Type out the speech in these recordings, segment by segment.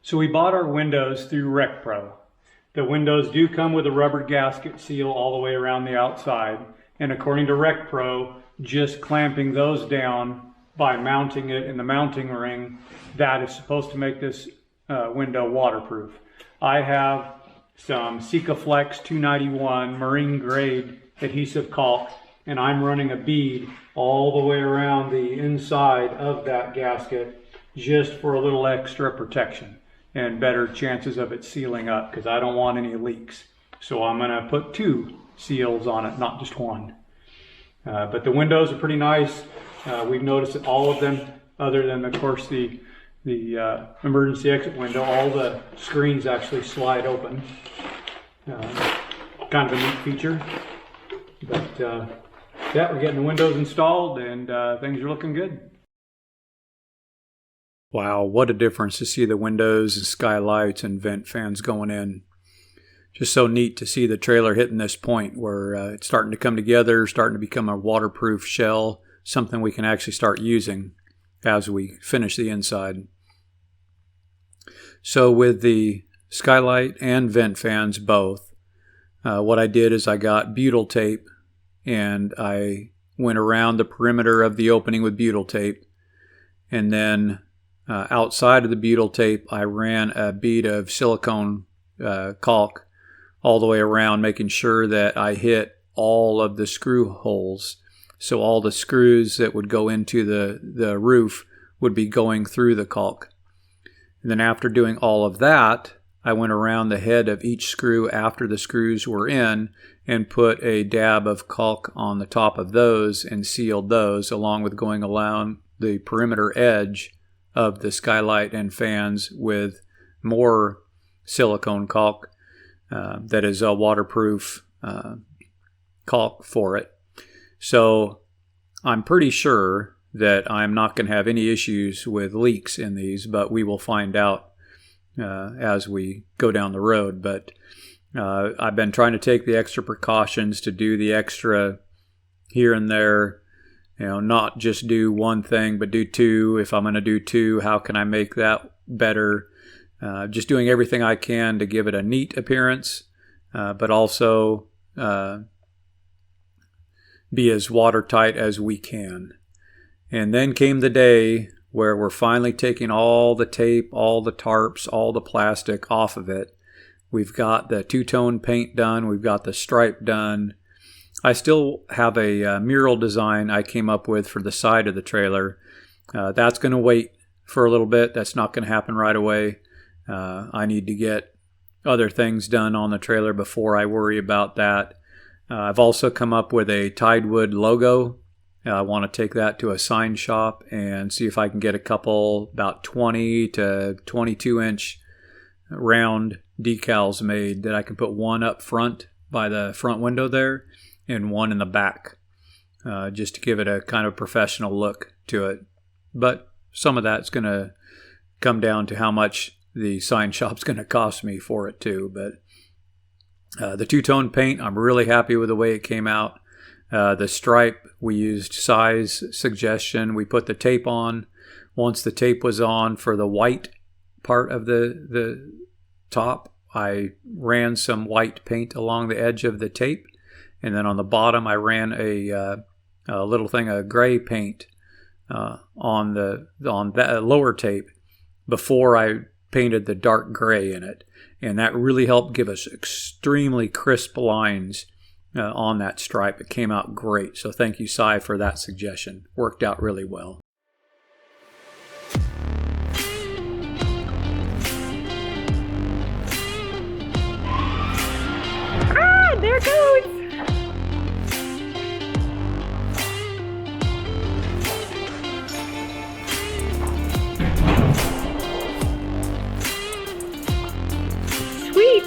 So we bought our windows through RecPro. The windows do come with a rubber gasket seal all the way around the outside. And according to RecPro, just clamping those down by mounting it in the mounting ring, that is supposed to make this window waterproof. I have some Sikaflex 291 marine grade adhesive caulk, and I'm running a bead all the way around the inside of that gasket just for a little extra protection and better chances of it sealing up, because I don't want any leaks. So I'm going to put 2 seals on it, not just 1. But the windows are pretty nice. We've noticed that all of them, other than of course the emergency exit window, all the screens actually slide open. Kind of a neat feature. But yeah, we're getting the windows installed and things are looking good. Wow, what a difference to see the windows and skylights and vent fans going in. Just so neat to see the trailer hitting this point where it's starting to come together, starting to become a waterproof shell, something we can actually start using as we finish the inside. So with the skylight and vent fans both, what I did is I got butyl tape and I went around the perimeter of the opening with butyl tape, and then outside of the butyl tape I ran a bead of silicone caulk all the way around, making sure that I hit all of the screw holes. So all the screws that would go into the roof would be going through the caulk. And then after doing all of that, I went around the head of each screw after the screws were in and put a dab of caulk on the top of those and sealed those, along with going along the perimeter edge of the skylight and fans with more silicone caulk that is a waterproof caulk for it. So I'm pretty sure that I'm not going to have any issues with leaks in these, but we will find out as we go down the road. But I've been trying to take the extra precautions to do the extra here and there, not just do one thing, but do 2. If I'm going to do 2, how can I make that better? Just doing everything I can to give it a neat appearance, but also be as watertight as we can. And then came the day where we're finally taking all the tape, all the tarps, all the plastic off of it. We've got the 2-tone paint done. We've got the stripe done. I still have a mural design I came up with for the side of the trailer. That's going to wait for a little bit. That's not going to happen right away. I need to get other things done on the trailer before I worry about that. I've also come up with a Tidewood logo. I want to take that to a sign shop and see if I can get a couple about 20 to 22 inch round decals made that I can put one up front by the front window there and one in the back, just to give it a kind of professional look to it. But some of that's going to come down to how much the sign shop's going to cost me for it too. But the 2-tone paint, I'm really happy with the way it came out. The stripe, we used size suggestion. We put the tape on. Once the tape was on for the white part of the top, I ran some white paint along the edge of the tape. And then on the bottom, I ran a little thing of gray paint on that lower tape before I painted the dark gray in it. And that really helped give us extremely crisp lines on that stripe. It came out great. So thank you, Cy, for that suggestion. Worked out really well. Ah, there it goes! Sweet!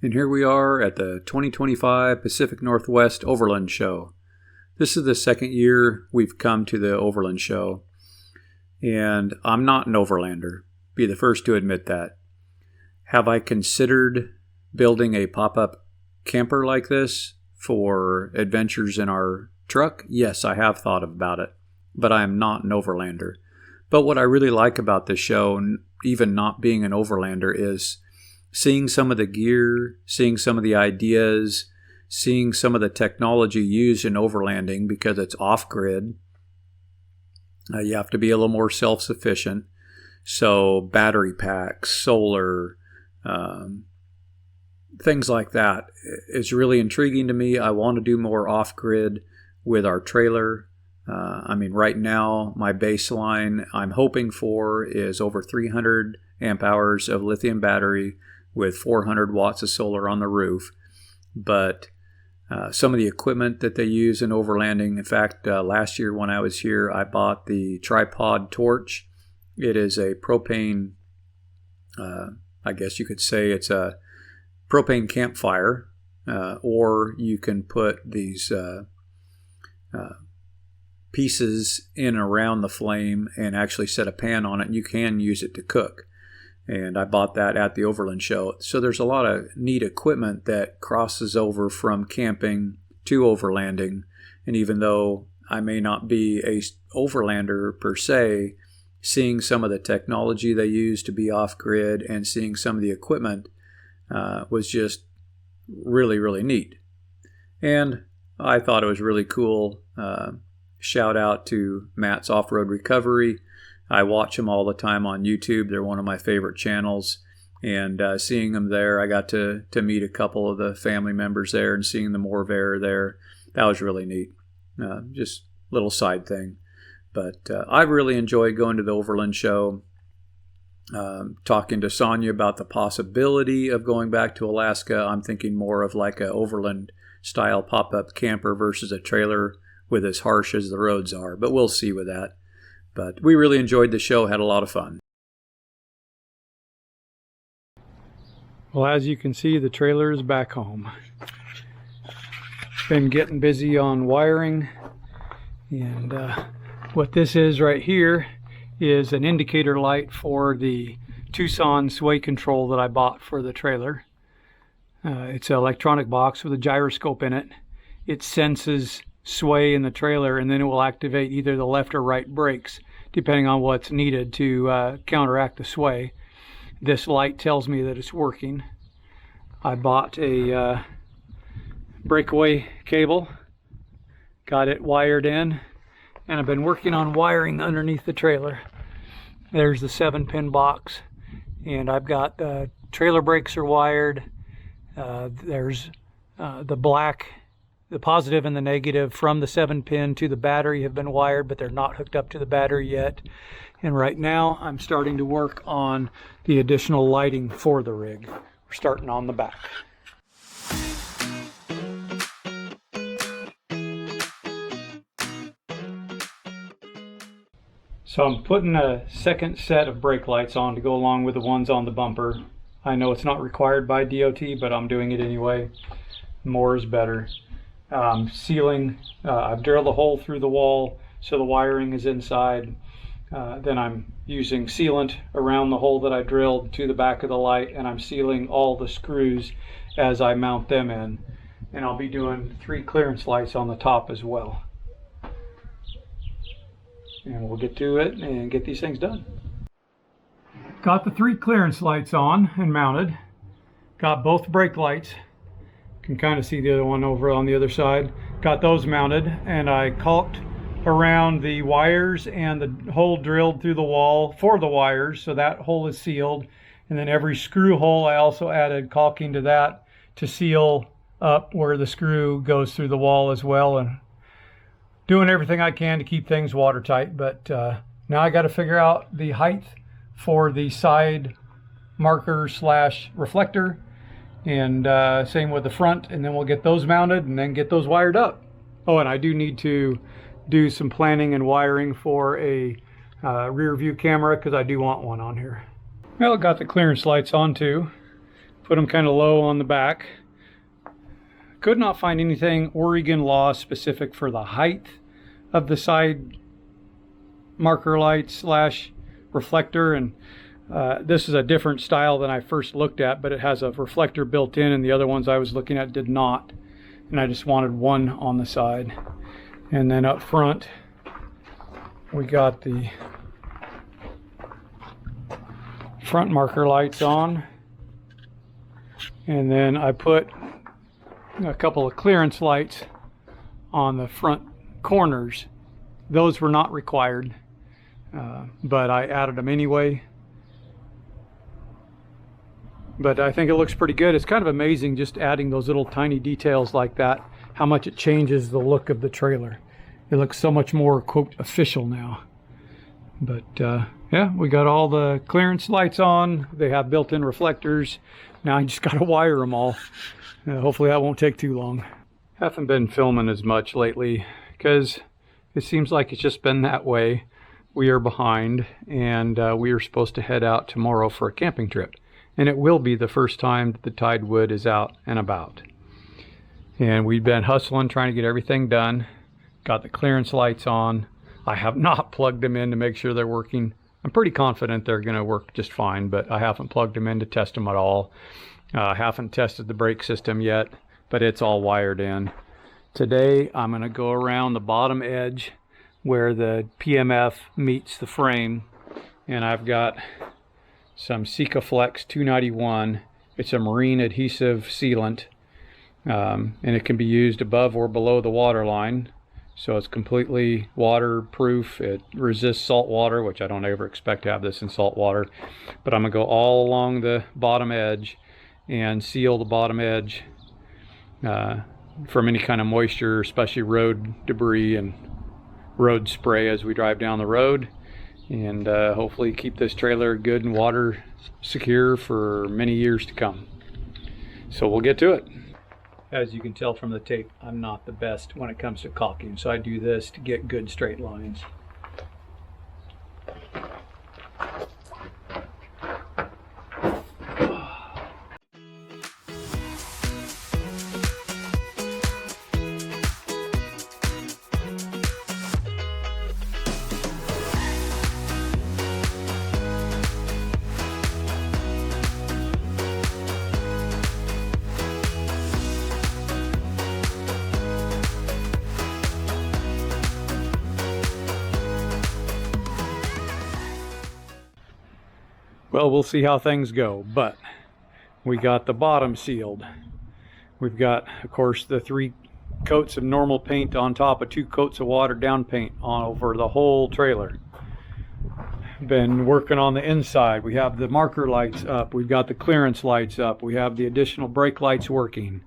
And here we are at the 2025 Pacific Northwest Overland Show. This is the second year we've come to the Overland Show, and I'm not an overlander. Be the first to admit that. Have I considered building a pop-up camper like this for adventures in our truck? Yes, I have thought about it, but I am not an overlander. But what I really like about this show, even not being an overlander, is seeing some of the gear, seeing some of the ideas, seeing some of the technology used in overlanding because it's off-grid. You have to be a little more self-sufficient. So battery packs, solar, things like that is really intriguing to me. I want to do more off-grid with our trailer. Right now, my baseline I'm hoping for is over 300 amp hours of lithium battery with 400 watts of solar on the roof. But some of the equipment that they use in overlanding, in fact, last year when I was here, I bought the tripod torch. It is a propane, I guess you could say it's a propane campfire, or you can put these pieces in and around the flame and actually set a pan on it, and you can use it to cook. And I bought that at the Overland Show. So there's a lot of neat equipment that crosses over from camping to overlanding. And even though I may not be a overlander per se, seeing some of the technology they use to be off-grid and seeing some of the equipment was just really, really neat. And I thought it was really cool. Shout out to Matt's Off-Road Recovery. I watch them all the time on YouTube. They're one of my favorite channels. And seeing them there, I got to meet a couple of the family members there and seeing the Morvair there. That was really neat. Just a little side thing. But I really enjoyed going to the Overland Show, talking to Sonia about the possibility of going back to Alaska. I'm thinking more of like a overland style pop-up camper versus a trailer with as harsh as the roads are. But we'll see with that. But we really enjoyed the show, had a lot of fun. Well, as you can see, the trailer is back home. Been getting busy on wiring, and what this is right here is an indicator light for the Tucson sway control that I bought for the trailer. It's an electronic box with a gyroscope in it. It senses sway in the trailer, and then it will activate either the left or right brakes depending on what's needed to counteract the sway. This light tells me that it's working. I bought a breakaway cable, got it wired in, and I've been working on wiring underneath the trailer. There's the 7-pin box, and I've got the trailer brakes are wired. There's the positive and the negative from the 7-pin to the battery have been wired, but they're not hooked up to the battery yet. And right now I'm starting to work on the additional lighting for the rig. We're starting on the back. So I'm putting a second set of brake lights on to go along with the ones on the bumper. I know it's not required by DOT, but I'm doing it anyway. More is better. Sealing, I've drilled a hole through the wall so the wiring is inside. Then I'm using sealant around the hole that I drilled to the back of the light, and I'm sealing all the screws as I mount them in. And I'll be doing 3 clearance lights on the top as well. And we'll get to it and get these things done. Got the 3 clearance lights on and mounted. Got both brake lights. Can kind of see the other one over on the other side. Got those mounted, and I caulked around the wires and the hole drilled through the wall for the wires, so that hole is sealed. And then every screw hole I also added caulking to that to seal up where the screw goes through the wall as well, and doing everything I can to keep things watertight. But now I got to figure out the height for the side marker / reflector, and same with the front, and then we'll get those mounted and then get those wired up. Oh, and I do need to do some planning and wiring for a rear view camera, because I do want one on here. Well, got the clearance lights on too. Put them kind of low on the back. Could not find anything Oregon law specific for the height of the side marker light slash reflector, and this is a different style than I first looked at, but it has a reflector built in, and the other ones I was looking at did not, and I just wanted one on the side. And then up front we got the front marker lights on, and then I put a couple of clearance lights on the front corners. Those were not required, but I added them anyway. But I think it looks pretty good. It's kind of amazing just adding those little tiny details like that, how much it changes the look of the trailer. It looks so much more, quote, official now. But yeah, we got all the clearance lights on. They have built-in reflectors. Now I just got to wire them all. Hopefully that won't take too long. Haven't been filming as much lately because it seems like it's just been that way. We are behind, and we are supposed to head out tomorrow for a camping trip. And it will be the first time that the Tidewood is out and about. And we've been hustling, trying to get everything done. Got the clearance lights on. I have not plugged them in to make sure they're working. I'm pretty confident they're going to work just fine, but I haven't plugged them in to test them at all. I haven't tested the brake system yet, but it's all wired in. Today I'm going to go around the bottom edge where the PMF meets the frame, and I've got some Sikaflex 291. It's a marine adhesive sealant, and it can be used above or below the water line, so it's completely waterproof. It resists salt water, which I don't ever expect to have this in salt water, but I'm going to go all along the bottom edge and seal the bottom edge from any kind of moisture, especially road debris and road spray as we drive down the road, and hopefully keep this trailer good and water secure for many years to come. So we'll get to it. As you can tell from the tape, I'm not the best when it comes to caulking, so I do this to get good straight lines. Well, we'll see how things go, but we got the bottom sealed. We've got, of course, the 3 coats of normal paint on top of 2 coats of watered down paint on over the whole trailer. Been working on the inside. We have the marker lights up. We've got the clearance lights up. We have the additional brake lights working.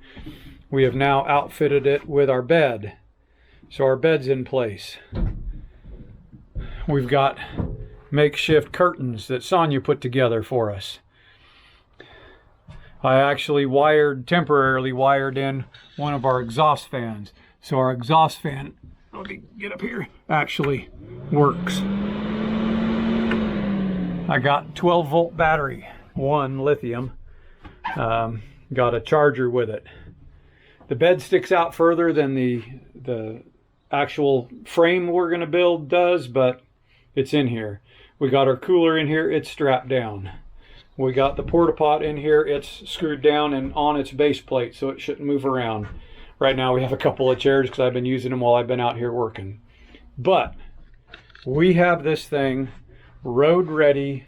We have now outfitted it with our bed. So our bed's in place. We've got makeshift curtains that Sonia put together for us. I actually temporarily wired in one of our exhaust fans. So our exhaust fan, let me get up here, actually works. I got 12-volt battery, 1 lithium. Got a charger with it. The bed sticks out further than the actual frame we're going to build does, but it's in here. We got our cooler in here, it's strapped down. We got the porta-pot in here, it's screwed down and on its base plate, so it shouldn't move around. Right now we have a couple of chairs because I've been using them while I've been out here working. But we have this thing road ready.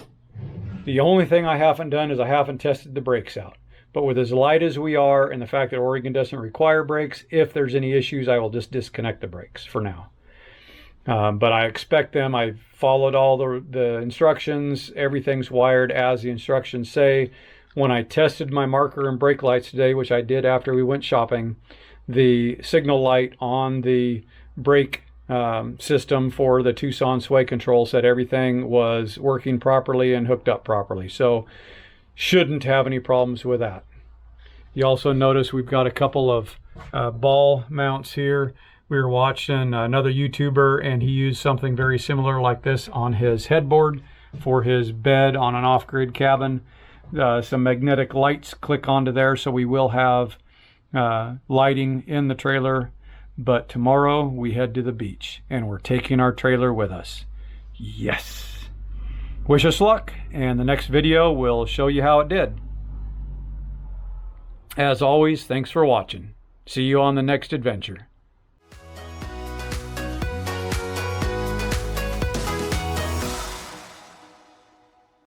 The only thing I haven't done is I haven't tested the brakes out. But with as light as we are and the fact that Oregon doesn't require brakes, if there's any issues, I will just disconnect the brakes for now. But I expect them. I followed all the instructions. Everything's wired as the instructions say. When I tested my marker and brake lights today, which I did after we went shopping, the signal light on the brake system for the Tucson sway control said everything was working properly and hooked up properly. So shouldn't have any problems with that. You also notice we've got a couple of ball mounts here. We were watching another YouTuber and he used something very similar like this on his headboard for his bed on an off-grid cabin. some magnetic lights click onto there, so we will have lighting in the trailer. But tomorrow we head to the beach, and we're taking our trailer with us. Yes! Wish us luck, and the next video will show you how it did. As always, thanks for watching. See you on the next adventure.